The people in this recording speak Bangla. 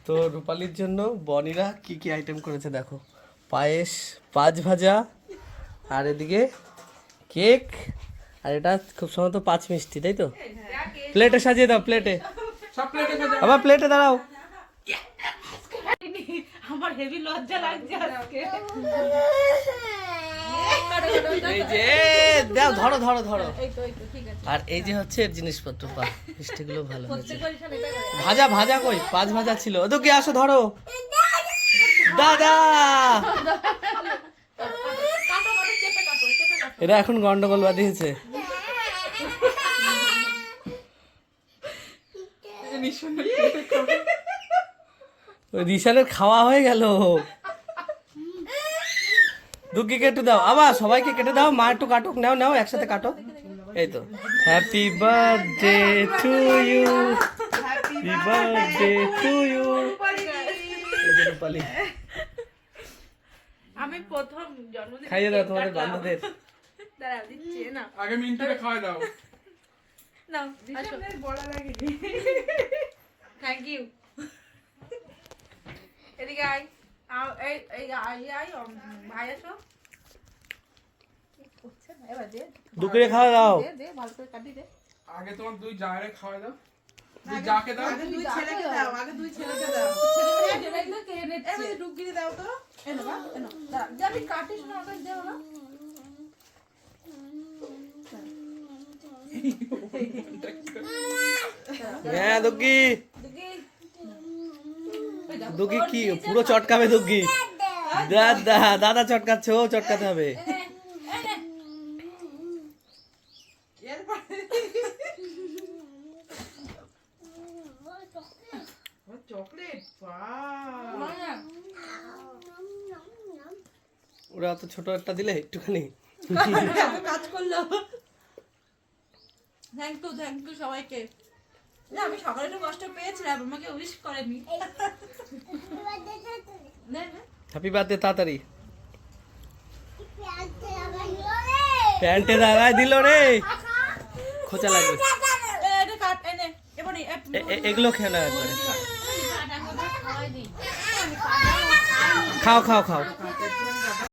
তো রূপালীর জন্য বনিরা কি কি আইটেম করেছে দেখো, পায়েস, পাঁচ ভাজা, আর এদিকে কেক, আর এটা খুব সম্ভবত পাঁচ মিষ্টি, তাই তো? প্লেটে সাজিয়ে দাও, প্লেটে আবার প্লেটে দাঁড়াও। আমার হেভি লজ্জা লাগছে আজকে। এই যে দাও, ধরো ধরো ধরো। এই তো ঠিক আছে। আর এই যে হচ্ছে এর জিনিসপত্র, মিষ্টিগুলো ভালো হয়েছে। ভাজা ভাজা কই? পাঁচ ভাজা ছিল। ও তো কি, আসো ধরো দাদা। এরা এখন গন্ডগোল বাঁধিয়েছে। ওই রিশানের খাওয়া হয়ে গেল। দুঃখী কেটে দাও, আবার সবাইকে কেটে দাও। মা একটু কাটুক, নাও নাও একসাথে কাটো। এই তো, happy birthday to you, happy birthday to you. Rupali, আমি প্রথম জন্মদিন খাইয়ে দাও তোমাদের বান্ধবদের। দাঁড়াও দিচ্ছি না। আগে মিন্টুকে খাওয়াই দাও। নাও আসো। বলা লাগে। Thank you. এদিকে আয়। এই এই আই ভাই আসো। এবার দে। দুপুরে খাওয়া দাও। দে ভালো করে কাটি দে। আগে তোমার দুই জায়গায় খাওয়াই দাও। দুই যাকে দাও। দুই ছেলেকে দাও, আগে দুই ছেলেকে দাও। ছেলেমেয়ে তো কে এনেছে? এবার ডুগিয়ে দাও তো। এনো বা এনো। দাঁড়া, যে আমি কাটিস না ওটা দেও না। হ্যাঁ দুঃখী, দেখি। দুঃখী কি পুরো চটকাবে দুঃখী। দাদা দাদা চটকাচ্ছে, ও চটকাতে হবে। চকলেট ওরা অত ছোট একটা দিলে একটুখানি। কাজ করলো। থ্যাংক ইউ সবাইকে। না আমি সকালে একটু কষ্ট পেয়েছিলাম, আমাকে উইশ করেনি। হ্যাপি বার্থডে, তাড়াতাড়ি প্যান্টে দাগায় দিল রে, খোঁচা লাগবে। এটা কাট এনে এবারে এগুলো খেয়ে না একবারে। খাও খাও খাও।